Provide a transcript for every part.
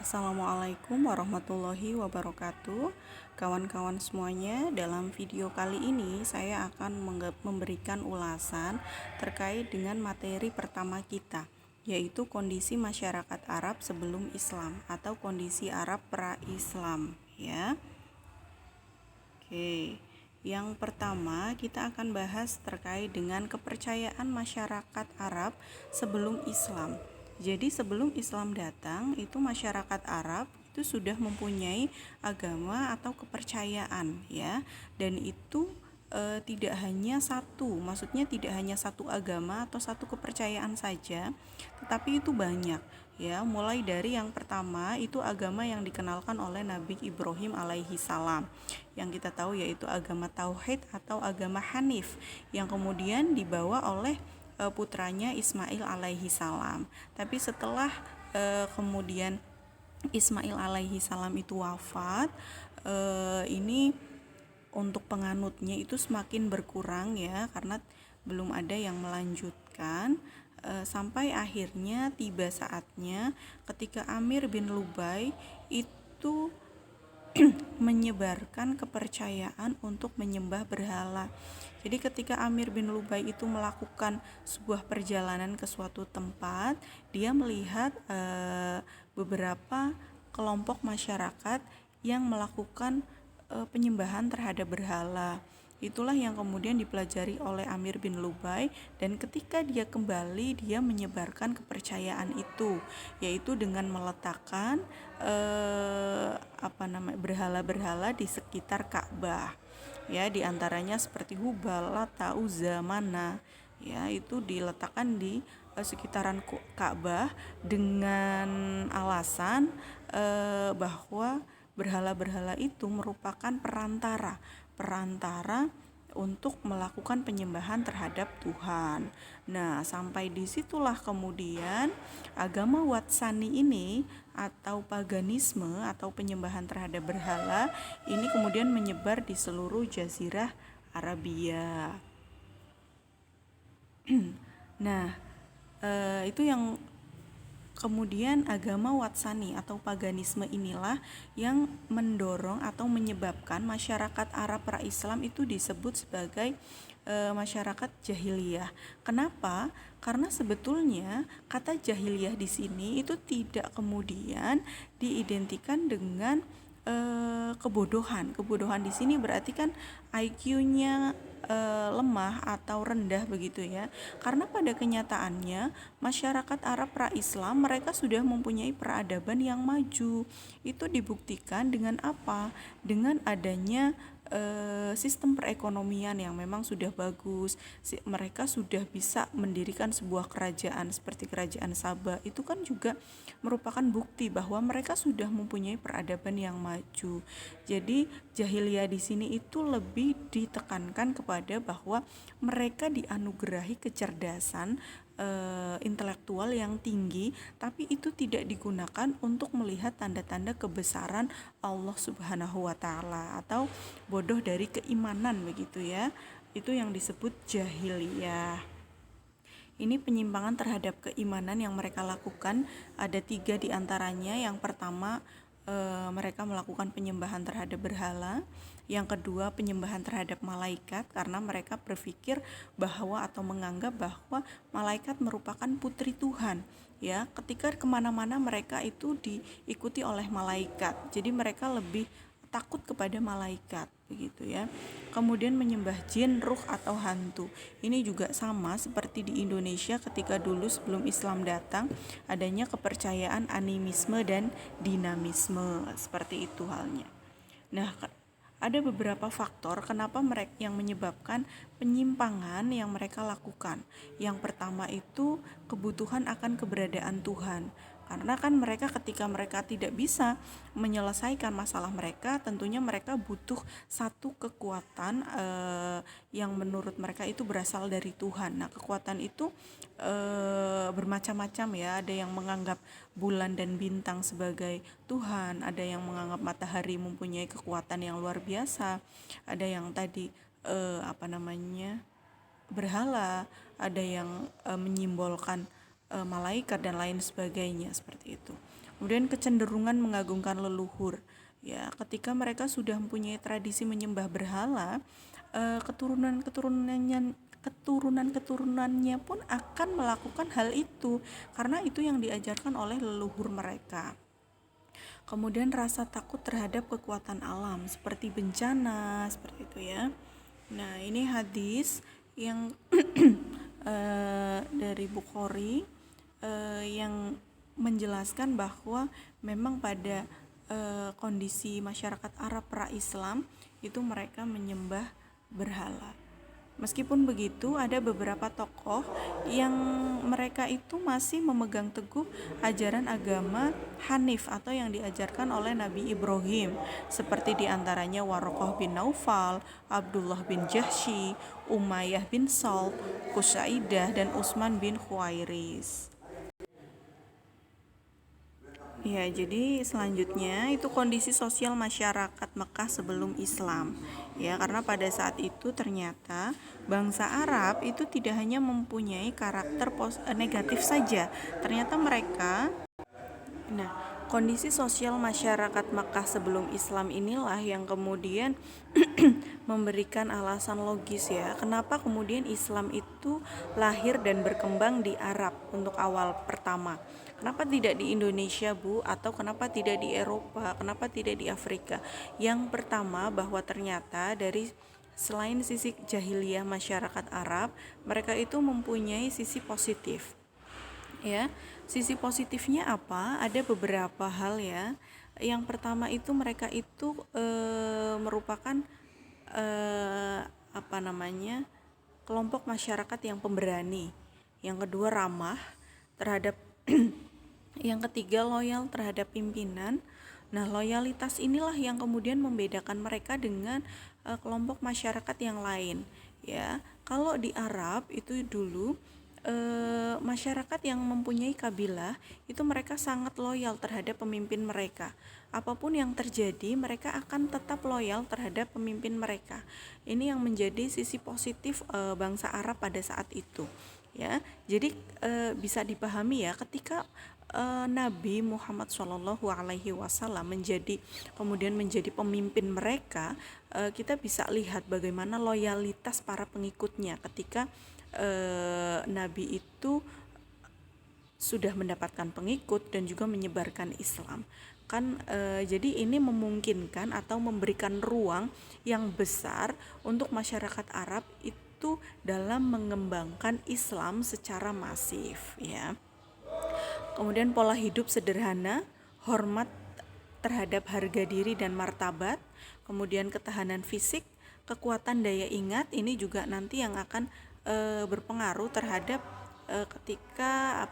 Assalamualaikum warahmatullahi wabarakatuh. Kawan-kawan semuanya, dalam video kali ini saya akan memberikan ulasan terkait dengan materi pertama kita, yaitu kondisi masyarakat Arab sebelum Islam atau kondisi Arab pra-Islam, ya. Oke. Yang pertama, kita akan bahas terkait dengan kepercayaan masyarakat Arab sebelum Islam. Jadi sebelum Islam datang, itu masyarakat Arab itu sudah mempunyai agama atau kepercayaan, ya. Dan itu tidak hanya satu, maksudnya tidak hanya satu agama atau satu kepercayaan saja, tetapi itu banyak, ya. Mulai dari yang pertama itu agama yang dikenalkan oleh Nabi Ibrahim alaihi salam, yang kita tahu yaitu agama tauhid atau agama Hanif, yang kemudian dibawa oleh putranya Ismail alaihi salam. Tapi setelah kemudian Ismail alaihi salam itu wafat, ini untuk penganutnya itu semakin berkurang, ya, karena belum ada yang melanjutkan, sampai akhirnya tiba saatnya ketika Amir bin Lubai itu menyebarkan kepercayaan untuk menyembah berhala. Jadi ketika Amir bin Lubai itu melakukan sebuah perjalanan ke suatu tempat, dia melihat beberapa kelompok masyarakat yang melakukan penyembahan terhadap berhala. Itulah yang kemudian dipelajari oleh Amir bin Lubai, dan ketika dia kembali, dia menyebarkan kepercayaan itu, yaitu dengan meletakkan berhala-berhala di sekitar Ka'bah, ya, diantaranya seperti Hubal, Lata, Uzza, Mana, ya, itu diletakkan di sekitaran Ka'bah dengan alasan bahwa berhala-berhala itu merupakan perantara untuk melakukan penyembahan terhadap Tuhan. Nah, sampai disitulah kemudian agama Watsani ini atau paganisme atau penyembahan terhadap berhala ini kemudian menyebar di seluruh jazirah Arabia. Nah, itu yang kemudian agama Watsani atau paganisme inilah yang mendorong atau menyebabkan masyarakat Arab pra-Islam itu disebut sebagai masyarakat jahiliyah. Kenapa? Karena sebetulnya kata jahiliyah di sini itu tidak kemudian diidentikan dengan kebodohan. Kebodohan di sini berarti kan IQ-nya lemah atau rendah begitu, ya. Karena pada kenyataannya masyarakat Arab pra-Islam mereka sudah mempunyai peradaban yang maju. Itu dibuktikan dengan apa? Dengan adanya sistem perekonomian yang memang sudah bagus. Mereka sudah bisa mendirikan sebuah kerajaan seperti kerajaan Sabah. Itu kan juga merupakan bukti bahwa mereka sudah mempunyai peradaban yang maju. Jadi jahiliyah di sini itu lebih ditekankan kepada bahwa mereka dianugerahi kecerdasan intelektual yang tinggi, tapi itu tidak digunakan untuk melihat tanda-tanda kebesaran Allah Subhanahu wa taala atau bodoh dari keimanan begitu, ya. Itu yang disebut jahiliyah. Ini penyimpangan terhadap keimanan yang mereka lakukan ada 3 diantaranya. Yang pertama, mereka melakukan penyembahan terhadap berhala. Yang kedua, penyembahan terhadap malaikat, karena mereka berpikir bahwa atau menganggap bahwa malaikat merupakan putri Tuhan, ya. Ketika kemana-mana mereka itu diikuti oleh malaikat, jadi mereka lebih takut kepada malaikat begitu, ya. Kemudian menyembah jin, ruh atau hantu. Ini juga sama seperti di Indonesia ketika dulu sebelum Islam datang, adanya kepercayaan animisme dan dinamisme, seperti itu halnya. Nah, ada beberapa faktor kenapa mereka yang menyebabkan penyimpangan yang mereka lakukan. Yang pertama itu kebutuhan akan keberadaan Tuhan. Karena kan mereka ketika mereka tidak bisa menyelesaikan masalah mereka, tentunya mereka butuh satu kekuatan yang menurut mereka itu berasal dari Tuhan. Nah, kekuatan itu bermacam-macam, ya. Ada yang menganggap bulan dan bintang sebagai Tuhan, ada yang menganggap matahari mempunyai kekuatan yang luar biasa, ada yang tadi berhala, ada yang menyimbolkan malaikat dan lain sebagainya seperti itu. Kemudian kecenderungan mengagungkan leluhur. Ya, ketika mereka sudah mempunyai tradisi menyembah berhala, keturunan-keturunannya pun akan melakukan hal itu karena itu yang diajarkan oleh leluhur mereka. Kemudian rasa takut terhadap kekuatan alam seperti bencana, seperti itu ya. Nah, ini hadis yang dari Bukhari yang menjelaskan bahwa memang pada kondisi masyarakat Arab pra-Islam itu mereka menyembah berhala. Meskipun begitu, ada beberapa tokoh yang mereka itu masih memegang teguh ajaran agama Hanif atau yang diajarkan oleh Nabi Ibrahim, seperti diantaranya Warokoh bin Naufal, Abdullah bin Jahsy, Umayyah bin Salt, Qusaidah, dan Utsman bin Khuwairis. Ya, jadi selanjutnya itu kondisi sosial masyarakat Mekah sebelum Islam. Ya, karena pada saat itu ternyata bangsa Arab itu tidak hanya mempunyai karakter negatif saja. Ternyata mereka kondisi sosial masyarakat Makkah sebelum Islam inilah yang kemudian memberikan alasan logis ya, kenapa kemudian Islam itu lahir dan berkembang di Arab untuk awal pertama. Kenapa tidak di Indonesia, Bu? Atau kenapa tidak di Eropa? Kenapa tidak di Afrika? Yang pertama bahwa ternyata dari selain sisi jahiliyah masyarakat Arab, mereka itu mempunyai sisi positif. Ya, sisi positifnya apa? Ada beberapa hal ya. Yang pertama itu mereka itu merupakan kelompok masyarakat yang pemberani. Yang kedua ramah terhadap yang ketiga loyal terhadap pimpinan. Nah, loyalitas inilah yang kemudian membedakan mereka dengan kelompok masyarakat yang lain. Ya, kalau di Arab itu dulu masyarakat yang mempunyai kabilah itu mereka sangat loyal terhadap pemimpin mereka. Apapun yang terjadi, mereka akan tetap loyal terhadap pemimpin mereka. Ini yang menjadi sisi positif bangsa Arab pada saat itu. Ya, jadi bisa dipahami ya, ketika Nabi Muhammad SAW kemudian menjadi pemimpin mereka, kita bisa lihat bagaimana loyalitas para pengikutnya ketika Nabi itu sudah mendapatkan pengikut dan juga menyebarkan Islam kan. Jadi ini memungkinkan atau memberikan ruang yang besar untuk masyarakat Arab itu dalam mengembangkan Islam secara masif ya. Kemudian pola hidup sederhana, hormat terhadap harga diri dan martabat, kemudian ketahanan fisik, kekuatan daya ingat, ini juga nanti yang akan berpengaruh terhadap ketika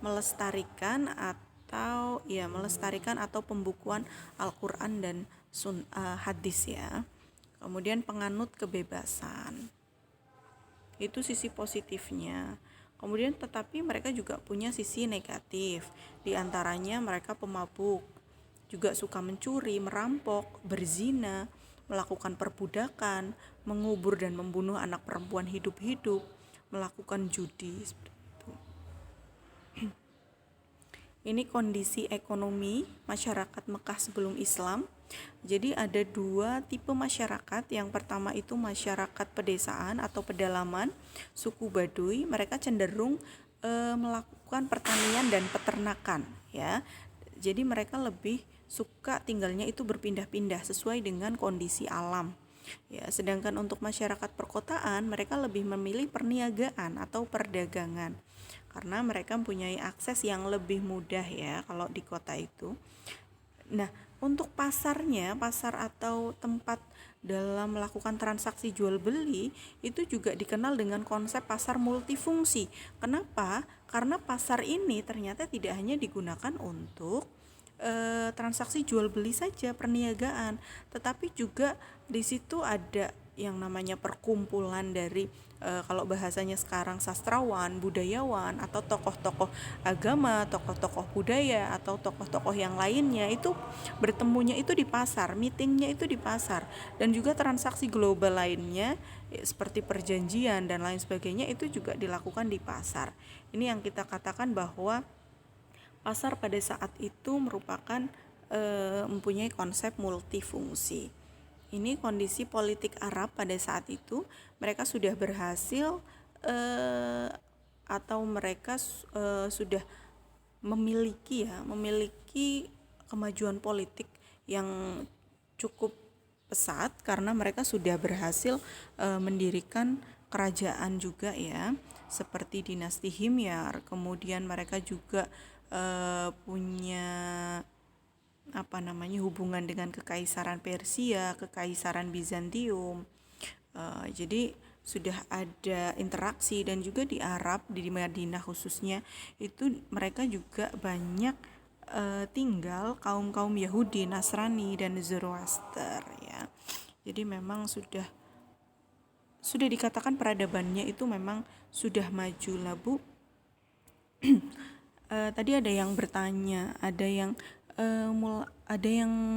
melestarikan atau pembukuan Al-Quran dan hadis ya. Kemudian penganut kebebasan, itu sisi positifnya. Kemudian tetapi mereka juga punya sisi negatif, diantaranya mereka pemabuk, juga suka mencuri, merampok, berzina, melakukan perbudakan, mengubur dan membunuh anak perempuan hidup-hidup, melakukan judi seperti itu. Ini kondisi ekonomi masyarakat Mekah sebelum Islam. Jadi ada dua tipe masyarakat. Yang pertama itu masyarakat pedesaan atau pedalaman, suku Baduy. Mereka cenderung melakukan pertanian dan peternakan ya. Jadi mereka lebih suka tinggalnya itu berpindah-pindah sesuai dengan kondisi alam. Ya, sedangkan untuk masyarakat perkotaan mereka lebih memilih perniagaan atau perdagangan karena mereka mempunyai akses yang lebih mudah ya kalau di kota itu. Nah, untuk pasarnya, pasar atau tempat dalam melakukan transaksi jual beli itu juga dikenal dengan konsep pasar multifungsi. Kenapa? Karena pasar ini ternyata tidak hanya digunakan untuk transaksi jual beli saja, perniagaan, tetapi juga di situ ada yang namanya perkumpulan dari kalau bahasanya sekarang sastrawan, budayawan, atau tokoh-tokoh agama, tokoh-tokoh budaya, atau tokoh-tokoh yang lainnya itu bertemunya itu di pasar, meetingnya itu di pasar, dan juga transaksi global lainnya seperti perjanjian dan lain sebagainya itu juga dilakukan di pasar. Ini yang kita katakan bahwa pasar pada saat itu merupakan mempunyai konsep multifungsi. Ini kondisi politik Arab pada saat itu, mereka sudah berhasil atau mereka sudah memiliki kemajuan politik yang cukup pesat karena mereka sudah berhasil mendirikan kerajaan juga ya, seperti dinasti Himyar. Kemudian mereka juga punya hubungan dengan kekaisaran Persia, kekaisaran Bizantium. Jadi sudah ada interaksi, dan juga di Arab, di Madinah khususnya itu mereka juga banyak tinggal kaum Yahudi, Nasrani, dan Zoroaster ya. Jadi memang sudah dikatakan peradabannya itu memang sudah maju lah Bu. Tadi ada yang bertanya, ada yang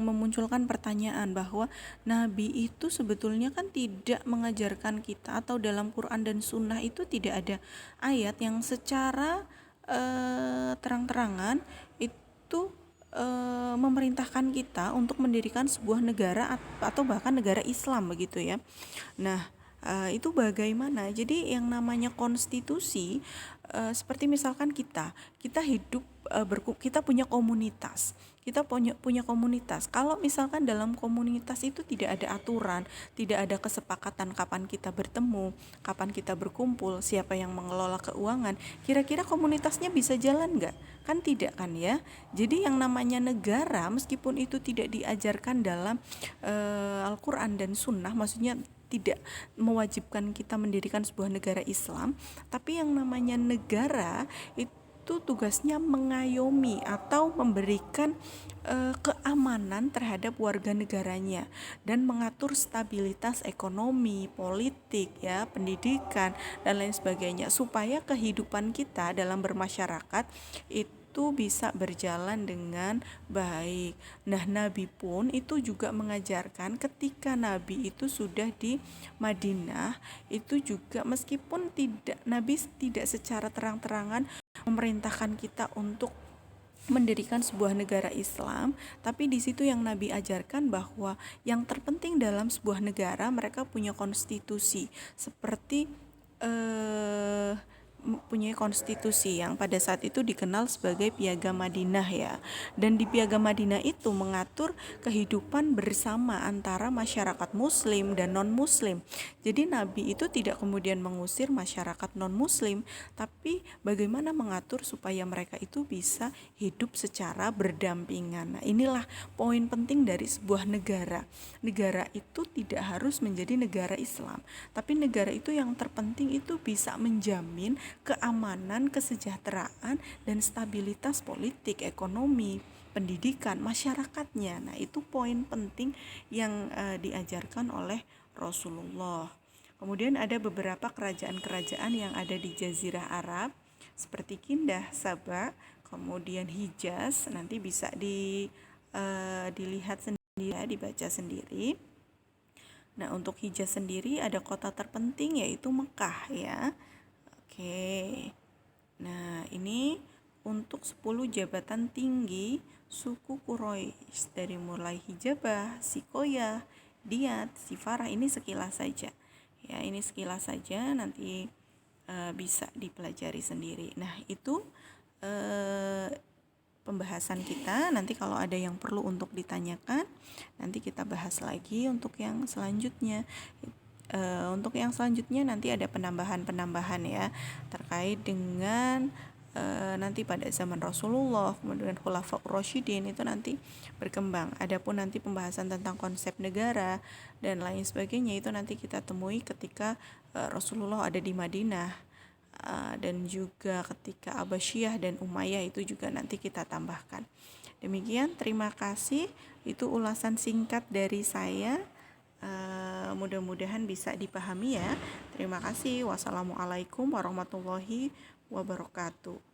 memunculkan pertanyaan bahwa Nabi itu sebetulnya kan tidak mengajarkan kita, atau dalam Quran dan Sunnah itu tidak ada ayat yang secara terang-terangan itu memerintahkan kita untuk mendirikan sebuah negara atau bahkan negara Islam begitu ya. Nah, itu bagaimana? Jadi yang namanya konstitusi, seperti misalkan kita hidup, kita punya komunitas. Kita punya komunitas. Kalau misalkan dalam komunitas itu tidak ada aturan, tidak ada kesepakatan kapan kita bertemu, kapan kita berkumpul, siapa yang mengelola keuangan, kira-kira komunitasnya bisa jalan nggak? Kan tidak kan ya. Jadi yang namanya negara, meskipun itu tidak diajarkan dalam Al-Quran dan Sunnah, maksudnya tidak mewajibkan kita mendirikan sebuah negara Islam, tapi yang namanya negara itu tugasnya mengayomi atau memberikan keamanan terhadap warga negaranya dan mengatur stabilitas ekonomi, politik ya, pendidikan dan lain sebagainya, supaya kehidupan kita dalam bermasyarakat itu bisa berjalan dengan baik. Nah, Nabi pun itu juga mengajarkan ketika Nabi itu sudah di Madinah, itu juga meskipun Nabi tidak secara terang-terangan memerintahkan kita untuk mendirikan sebuah negara Islam, tapi di situ yang Nabi ajarkan bahwa yang terpenting dalam sebuah negara, mereka punya konstitusi, seperti mempunyai konstitusi yang pada saat itu dikenal sebagai Piagam Madinah ya. Dan di Piagam Madinah itu mengatur kehidupan bersama antara masyarakat muslim dan non-muslim. Jadi Nabi itu tidak kemudian mengusir masyarakat non-muslim, tapi bagaimana mengatur supaya mereka itu bisa hidup secara berdampingan. Nah, inilah poin penting dari sebuah negara. Negara itu tidak harus menjadi negara Islam, tapi negara itu yang terpenting itu bisa menjamin keamanan, kesejahteraan, dan stabilitas politik, ekonomi, pendidikan masyarakatnya. Nah, itu poin penting yang diajarkan oleh Rasulullah. Kemudian ada beberapa kerajaan-kerajaan yang ada di Jazirah Arab seperti Kindah, Sabah, kemudian Hijaz. Nanti bisa dilihat sendiri ya, dibaca sendiri. Nah, untuk Hijaz sendiri ada kota terpenting yaitu Mekah ya. Oke. Nah, ini untuk 10 jabatan tinggi suku Quraisy dari mulai Hijabah, Sikoyah, Diyat, Sifarah. Ini sekilas saja. Ya, ini sekilas saja, nanti bisa dipelajari sendiri. Nah, itu pembahasan kita. Nanti kalau ada yang perlu untuk ditanyakan, nanti kita bahas lagi untuk yang selanjutnya. Untuk yang selanjutnya nanti ada penambahan ya terkait dengan nanti pada zaman Rasulullah, kemudian Khulafaur Rasyidin itu nanti berkembang. Adapun nanti pembahasan tentang konsep negara dan lain sebagainya itu nanti kita temui ketika Rasulullah ada di Madinah, dan juga ketika Abbasiyah dan Umayyah itu juga nanti kita tambahkan. Demikian, terima kasih. Itu ulasan singkat dari saya. Mudah-mudahan bisa dipahami ya. Terima kasih. Wassalamualaikum warahmatullahi wabarakatuh.